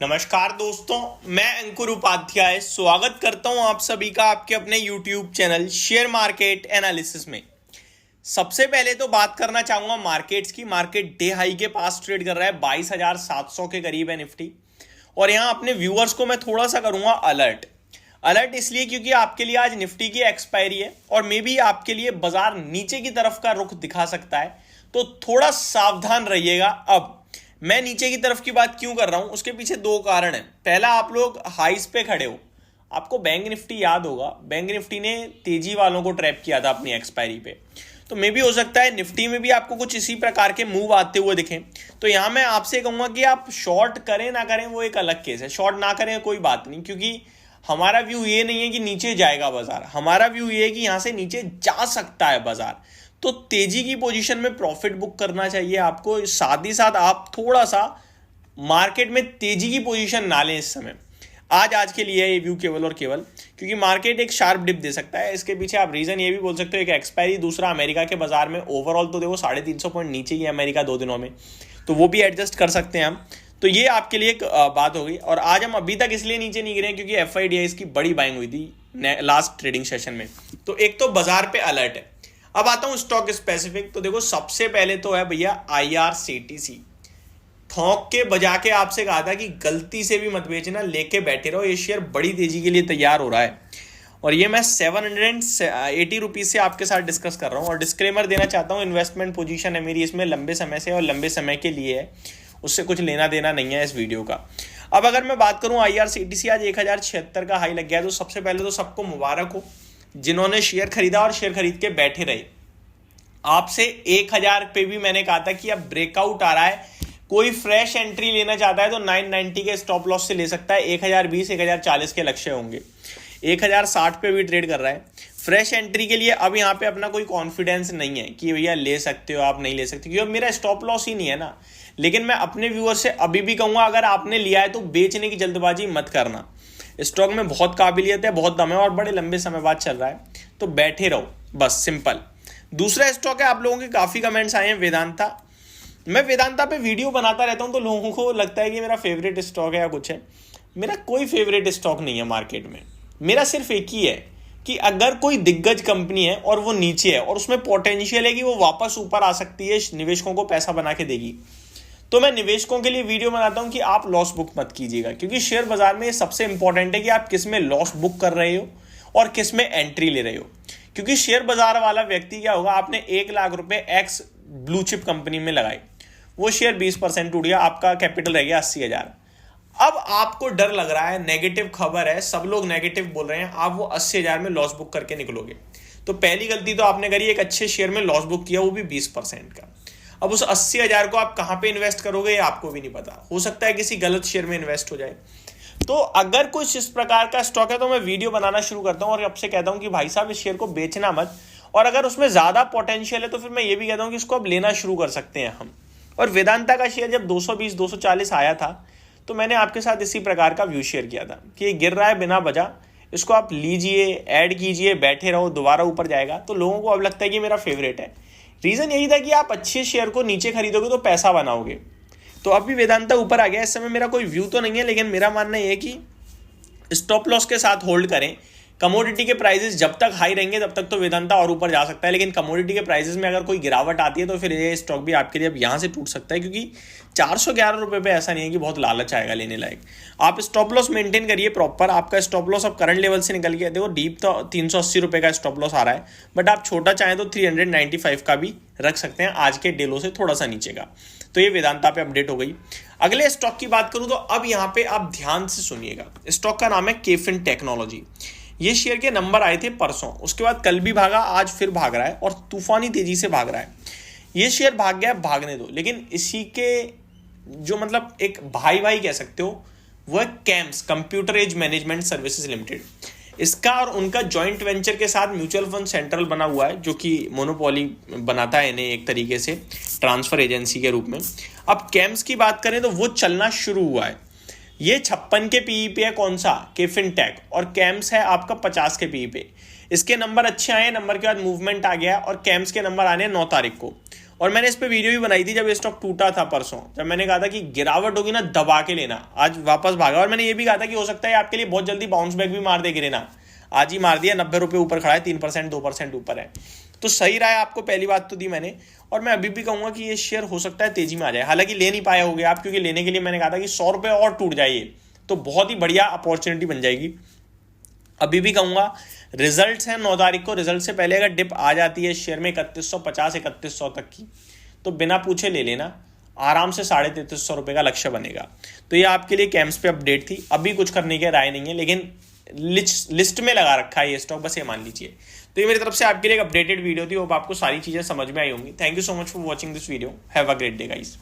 नमस्कार दोस्तों, मैं अंकुर उपाध्याय स्वागत करता हूं आप सभी का आपके अपने YouTube channel share market analysis में। सबसे पहले तो बात करना चाहूंगा मार्केट्स की। मार्केट डे हाई के पास ट्रेड कर रहा है, 22,700 के करीब है निफ्टी। और यहां अपने व्यूअर्स को मैं थोड़ा सा करूंगा अलर्ट इसलिए क्योंकि आपके लिए आज निफ्टी की एक्सपायरी है और मे बी आपके लिए बाजार नीचे की तरफ का रुख दिखा सकता है, तो थोड़ा सावधान रहिएगा। अब मैं नीचे की तरफ की बात क्यों कर रहा हूं, उसके पीछे दो कारण है। पहला, आप लोग हाइस पे खड़े हो। आपको बैंक निफ्टी याद होगा, बैंक निफ्टी ने तेजी वालों को ट्रैप किया था अपनी एक्सपायरी पे। तो मे भी हो सकता है निफ्टी में भी आपको कुछ इसी प्रकार के मूव आते हुए दिखें। तो यहां मैं आपसे कहूंगा कि आप शॉर्ट करें ना करें वो एक अलग केस है। शॉर्ट ना करें कोई बात नहीं, क्योंकि हमारा व्यू ये नहीं है कि नीचे जाएगा बाजार। हमारा व्यू ये है कि यहां से नीचे जा सकता है बाजार। तो तेजी की पोजीशन में प्रॉफिट बुक करना चाहिए आपको। साथ ही साथ आप थोड़ा सा मार्केट में तेजी की पोजीशन ना लें इस समय। आज के लिए ये व्यू केवल और केवल क्योंकि मार्केट एक शार्प डिप दे सकता है। इसके पीछे आप रीजन ये भी बोल सकते हो, एक एक्सपायरी, दूसरा अमेरिका के बाजार में ओवरऑल तो देखो 350 पॉइंट नीचे ही है अमेरिका 2 दिनों में, तो वो भी एडजस्ट कर सकते हैं हम। तो ये आपके लिए एक बात हो गई। और आज हम अभी तक इसलिए नीचे नहीं गिरे क्योंकि FIDI की बड़ी बाइंग हुई थी लास्ट ट्रेडिंग सेशन में। तो एक तो बाजार पे अलर्ट है। अब आता हूं स्टॉक स्पेसिफिक। तो देखो, सबसे पहले तो है भैया IRCTC। थोक के बजा के आपसे कहा था कि गलती से भी मत बेचना, लेके बैठे रहो। ये शेयर बड़ी तेजी के लिए तैयार हो रहा है और ये मैं 780 रुपीज से आपके साथ डिस्कस कर रहा हूं। और डिस्क्लेमर देना चाहता हूं, इन्वेस्टमेंट पोजीशन है मेरी इसमें लंबे समय से और लंबे समय के लिए है, उससे कुछ लेना देना नहीं है इस वीडियो का। अब अगर मैं बात करूं IRCTC, आज 1076 का हाई लग गया। तो सबसे पहले तो सबको मुबारक हो जिन्होंने शेयर खरीदा और शेयर खरीद के बैठे रहे। आपसे 1000 पे भी मैंने कहा था कि अब ब्रेकआउट आ रहा है, कोई फ्रेश एंट्री लेना चाहता है तो 990 के स्टॉप लॉस से ले सकता है। 1020 1040 के लक्ष्य होंगे। 1060 पे भी ट्रेड कर रहा है फ्रेश एंट्री के लिए। अब यहाँ पे अपना कोई कॉन्फिडेंस नहीं है कि भैया ले सकते हो आप, नहीं ले सकते, क्योंकि अब मेरा स्टॉप लॉस ही नहीं है ना। लेकिन मैं अपने व्यूअर से अभी भी कहूंगा, अगर आपने लिया है तो बेचने की जल्दबाजी मत करना। स्टॉक में बहुत काबिलियत है, बहुत दम है और बड़े लंबे समय बाद चल रहा है, तो बैठे रहो बस, सिंपल। दूसरा स्टॉक है, आप लोगों के काफी कमेंट्स आए हैं, वेदांता। मैं वेदांता पे वीडियो बनाता रहता हूं तो लोगों को लगता है कि मेरा फेवरेट स्टॉक है या कुछ है। मेरा कोई फेवरेट स्टॉक नहीं है मार्केट में। मेरा सिर्फ एक ही है कि अगर कोई दिग्गज कंपनी है और वो नीचे है और उसमें पोटेंशियल है कि वो वापस ऊपर आ सकती है, निवेशकों को पैसा बना के देगी, तो मैं निवेशकों के लिए वीडियो बनाता हूं कि आप लॉस बुक मत कीजिएगा। क्योंकि शेयर बाजार में ये सबसे इंपॉर्टेंट है कि आप किस में लॉस बुक कर रहे हो और किस में एंट्री ले रहे हो। क्योंकि शेयर बाजार वाला व्यक्ति क्या होगा, आपने 1 लाख रुपए एक्स ब्लू चिप कंपनी में लगाई, वो शेयर 20% टूट गया, आपका कैपिटल रह गया 80,000। अब आपको डर लग रहा है, नेगेटिव खबर है, सब लोग नेगेटिव बोल रहे हैं, आप वो 80,000 में लॉस बुक करके निकलोगे। तो पहली गलती तो आपने करी, एक अच्छे शेयर में लॉस बुक किया, वो भी 20% का। अब उस 80,000 को आप कहां पे इन्वेस्ट करोगे ये आपको भी नहीं पता, हो सकता है किसी गलत शेयर में इन्वेस्ट हो जाए। तो अगर कुछ इस प्रकार का स्टॉक है तो मैं वीडियो बनाना शुरू करता हूं और आपसे कहता हूं कि भाई साहब इस शेयर को बेचना मत। और अगर उसमें ज्यादा पोटेंशियल है तो फिर मैं ये भी कहता हूं कि इसको अब लेना शुरू कर सकते हैं हम। और वेदांता का शेयर जब 220 240 आया था तो मैंने आपके साथ इसी प्रकार का व्यू शेयर किया था कि ये गिर रहा है बिना वजह, इसको आप लीजिए, ऐड कीजिए, बैठे रहो, दोबारा ऊपर जाएगा। तो लोगों को अब लगता है कि मेरा फेवरेट है। रीजन यही था कि आप अच्छे शेयर को नीचे खरीदोगे तो पैसा बनाओगे। तो अब भी वेदांता ऊपर आ गया। इस समय मेरा कोई व्यू तो नहीं है, लेकिन मेरा मानना यह है कि स्टॉप लॉस के साथ होल्ड करें। कमोडिटी के प्राइसेस जब तक हाई रहेंगे तब तक तो वेदांता और ऊपर जा सकता है, लेकिन कमोडिटी के प्राइसेस में अगर कोई गिरावट आती है तो फिर ये स्टॉक भी आपके लिए अब यहाँ से टूट सकता है। क्योंकि 411 रुपये पे ऐसा नहीं है कि बहुत लालच आएगा लेने लायक। आप स्टॉप लॉस मेंटेन करिए प्रॉपर। आपका स्टॉप लॉस अब करंट लेवल से निकल गया, देखो डीप तो 380 रुपये का स्टॉप लॉस आ रहा है, बट आप छोटा चाहें तो 395 का भी रख सकते हैं, आज के डेलो से थोड़ा सा नीचे का। तो ये वेदांता पे अपडेट हो गई। अगले स्टॉक की बात करूं तो अब यहाँ पे आप ध्यान से सुनिएगा। स्टॉक का नाम है केफिन टेक्नोलॉजी। ये शेयर के नंबर आए थे परसों, उसके बाद कल भी भागा, आज फिर भाग रहा है और तूफानी तेजी से भाग रहा है। ये शेयर भाग गया, भागने दो, लेकिन इसी के जो मतलब एक भाई कह सकते हो वो है CAMS, computer age management services limited. इसका और उनका जॉइंट वेंचर के साथ म्यूचुअल फंड सेंट्रल बना हुआ है, जो कि मोनोपोली बनाता है इन्हें एक तरीके से ट्रांसफर एजेंसी के रूप में। अब कैम्स की बात करें तो वो चलना शुरू हुआ है। ये 56 के पीई पे है, कौन सा, केफिन टेक, और कैम्स है आपका 50 के पीई पे। इसके नंबर अच्छे आए, नंबर के बाद मूवमेंट आ गया और कैम्स के नंबर आने 9 तारीख को। और मैंने इस पे वीडियो भी बनाई थी जब ये स्टॉक टूटा था परसों, जब मैंने कहा था कि गिरावट होगी ना दबा के लेना। आज वापस भागा और मैंने ये भी कहा था कि हो सकता है आपके लिए बहुत जल्दी बाउंस बैक भी मार दे गिरे ना। आज ही मार दिया, 90 रुपये ऊपर खड़ा है, 3% 2% ऊपर है, तो सही रहा है। आपको पहली बात तो दी मैंने, और मैं अभी भी कहूंगा कि ये शेयर हो सकता है तेजी में आ जाए। हालांकि ले नहीं पाए होगे आप, क्योंकि लेने के लिए मैंने कहा था कि 100 रुपये और टूट जाइए तो बहुत ही बढ़िया अपॉर्चुनिटी बन जाएगी। अभी भी कहूंगा रिजल्ट्स हैं 9 तारीख को, रिजल्ट से पहले अगर डिप आ जाती है शेयर में 3150 3100 तक की, तो बिना पूछे ले लेना, आराम से 3350 रुपये का लक्ष्य बनेगा। तो ये आपके लिए कैम्स पे अपडेट थी। अभी कुछ करने की राय नहीं है, लेकिन लिस्ट में लगा रखा है ये स्टॉक, बस ये मान लीजिए। तो ये मेरी तरफ से आपके लिए एक अपडेटेड वीडियो थी। होप आपको सारी चीजें समझ में आई होंगी। Thank you so much for watching this video. Have a great day guys.